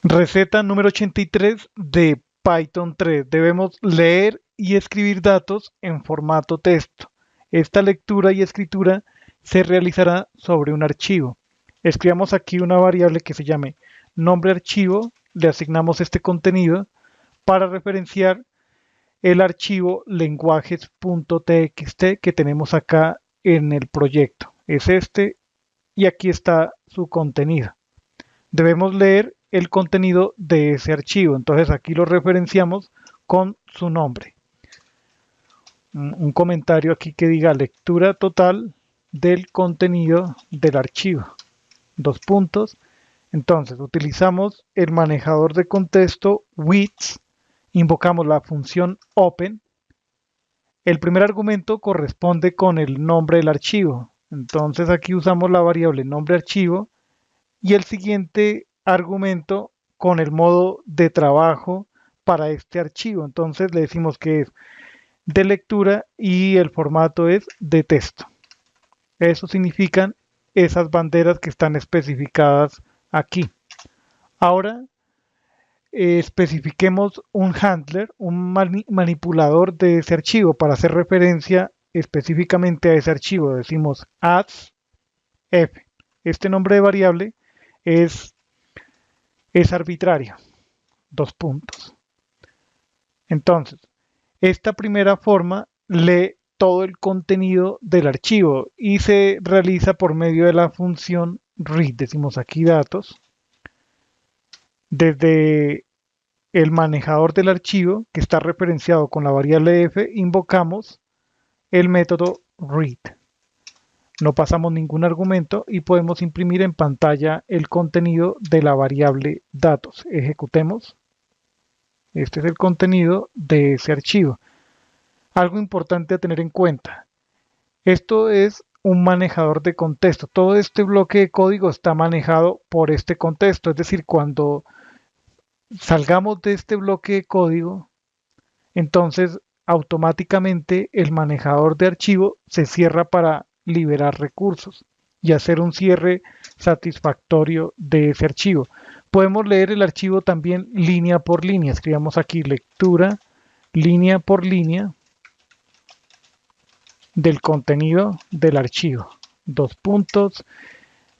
Receta número 83 de Python 3. Debemos leer y escribir datos en formato texto. Esta lectura y escritura se realizará sobre un archivo. Escribamos aquí una variable que se llame nombre archivo, le asignamos este contenido para referenciar el archivo lenguajes.txt que tenemos acá en el proyecto. Es este y aquí está su contenido. Debemos leer el contenido de ese archivo. Entonces aquí lo referenciamos con su nombre. Un comentario aquí que diga lectura total del contenido del archivo. Dos puntos. Entonces utilizamos el manejador de contexto with, invocamos la función open. El primer argumento corresponde con el nombre del archivo. Entonces aquí usamos la variable nombre archivo y el siguiente argumento con el modo de trabajo para este archivo. Entonces le decimos que es de lectura y el formato es de texto. Eso significan esas banderas que están especificadas aquí. Ahora especifiquemos un handler, un manipulador de ese archivo para hacer referencia específicamente a ese archivo. Decimos adds f. Este nombre de variable es arbitrario. Dos puntos. Entonces, esta primera forma lee todo el contenido del archivo y se realiza por medio de la función read. Decimos aquí datos. Desde el manejador del archivo, que está referenciado con la variable f, invocamos el método read. No pasamos ningún argumento y podemos imprimir en pantalla el contenido de la variable datos. Ejecutemos. Este es el contenido de ese archivo. Algo importante a tener en cuenta. Esto es un manejador de contexto. Todo este bloque de código está manejado por este contexto. Es decir, cuando salgamos de este bloque de código, entonces automáticamente el manejador de archivo se cierra para liberar recursos y hacer un cierre satisfactorio de ese archivo. Podemos leer el archivo también línea por línea. Escribamos aquí lectura línea por línea del contenido del archivo. Dos puntos.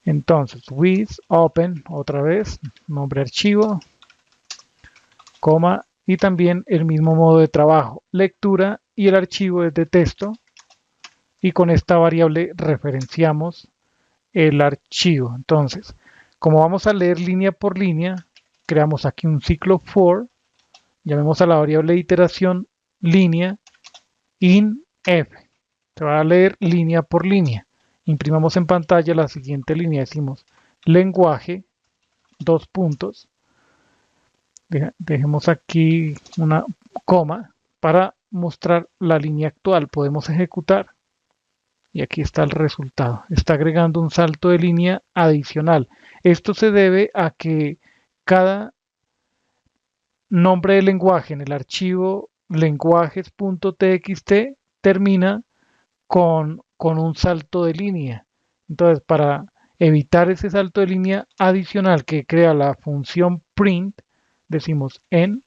Entonces, with open, otra vez, nombre archivo, coma, y también el mismo modo de trabajo, lectura, y el archivo es de texto, y con esta variable referenciamos el archivo. Entonces, como vamos a leer línea por línea, creamos aquí un ciclo for, llamemos a la variable de iteración línea in f. Se va a leer línea por línea. Imprimamos en pantalla la siguiente línea, decimos lenguaje, dos puntos, dejemos aquí una coma para mostrar la línea actual. Podemos ejecutar y aquí está el resultado. Está agregando un salto de línea adicional. Esto se debe a que cada nombre de lenguaje en el archivo lenguajes.txt termina con un salto de línea. Entonces, para evitar ese salto de línea adicional que crea la función print, decimos en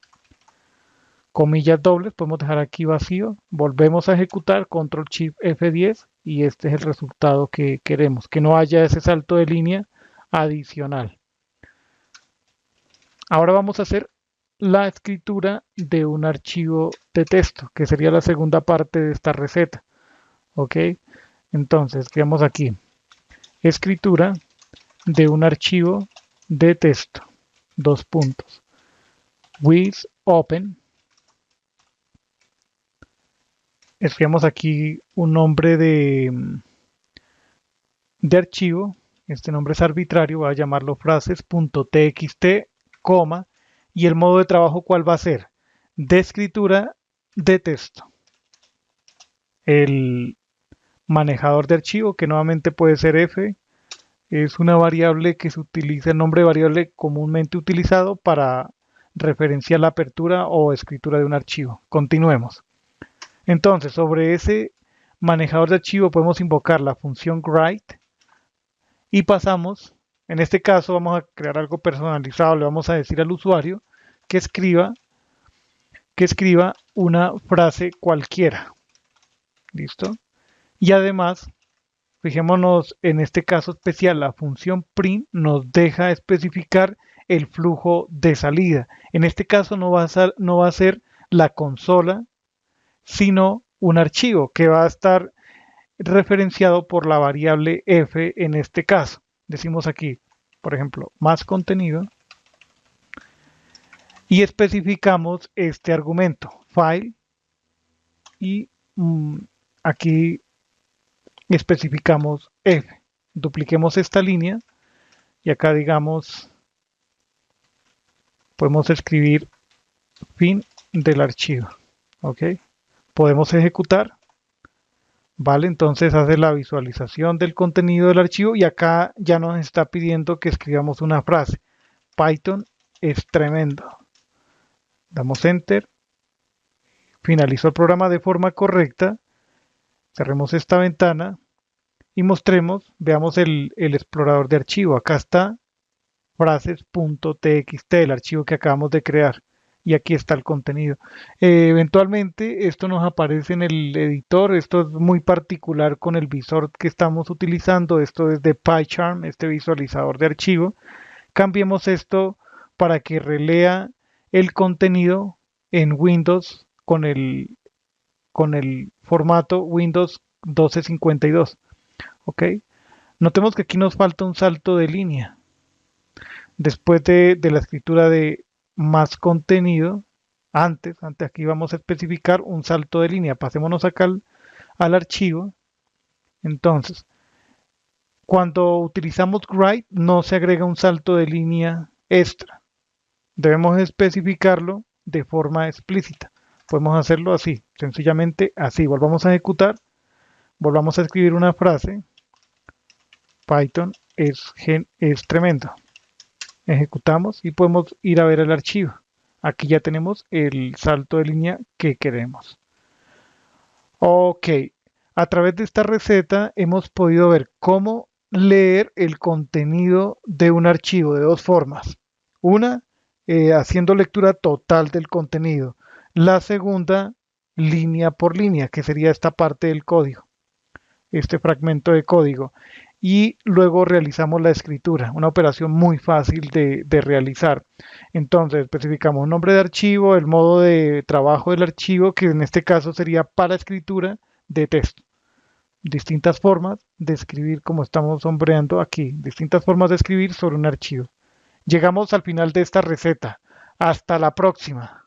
comillas dobles, podemos dejar aquí vacío, volvemos a ejecutar, control shift F10 y este es el resultado que queremos, que no haya ese salto de línea adicional. Ahora vamos a hacer la escritura de un archivo de texto, que sería la segunda parte de esta receta. ¿Ok? Entonces, creamos aquí escritura de un archivo de texto. Dos puntos. With open. Escribamos aquí un nombre de archivo. Este nombre es arbitrario. Voy a llamarlo frases.txt, coma. Y el modo de trabajo, ¿cuál va a ser? De escritura de texto. El manejador de archivo, que nuevamente puede ser f, es una variable que se utiliza, el nombre de variable comúnmente utilizado para referenciar la apertura o escritura de un archivo. Continuemos. Entonces, sobre ese manejador de archivo podemos invocar la función write y pasamos En este caso vamos a crear algo personalizado, le vamos a decir al usuario que escriba, que escriba una frase cualquiera. ¿Listo? Y además, fijémonos en este caso especial, la función print nos deja especificar el flujo de salida. En este caso no va a ser la consola, sino un archivo que va a estar referenciado por la variable f en este caso. Decimos aquí, por ejemplo, más contenido y especificamos este argumento, file, y aquí especificamos f. Dupliquemos esta línea y acá digamos, podemos escribir fin del archivo. ¿Ok? Podemos ejecutar. Vale, entonces hace la visualización del contenido del archivo y acá ya nos está pidiendo que escribamos una frase. Python es tremendo. Damos Enter. Finalizó el programa de forma correcta. Cerremos esta ventana y mostremos, veamos el explorador de archivo. Acá está frases.txt, el archivo que acabamos de crear. Y aquí está el contenido. Eventualmente esto nos aparece en el editor. Esto es muy particular con el visor que estamos utilizando. Esto es de PyCharm, este visualizador de archivo. Cambiemos esto para que relea el contenido en Windows con el formato Windows 1252. ¿Ok? Notemos que aquí nos falta un salto de línea. Después de la escritura de más contenido, antes aquí vamos a especificar un salto de línea. Pasémonos acá al archivo. Entonces, cuando utilizamos write, no se agrega un salto de línea extra. Debemos especificarlo de forma explícita. Podemos hacerlo así, sencillamente así. Volvamos a ejecutar, volvamos a escribir una frase. Python es tremendo. Ejecutamos y podemos ir a ver el archivo. Aquí ya tenemos el salto de línea que queremos. Ok, a través de esta receta hemos podido ver cómo leer el contenido de un archivo de dos formas. Una, haciendo lectura total del contenido. La segunda, línea por línea, que sería esta parte del código, este fragmento de código. Y luego realizamos la escritura, una operación muy fácil de realizar. Entonces especificamos un nombre de archivo, el modo de trabajo del archivo, que en este caso sería para escritura de texto. Distintas formas de escribir, como estamos sombreando aquí, distintas formas de escribir sobre un archivo. Llegamos al final de esta receta. Hasta la próxima.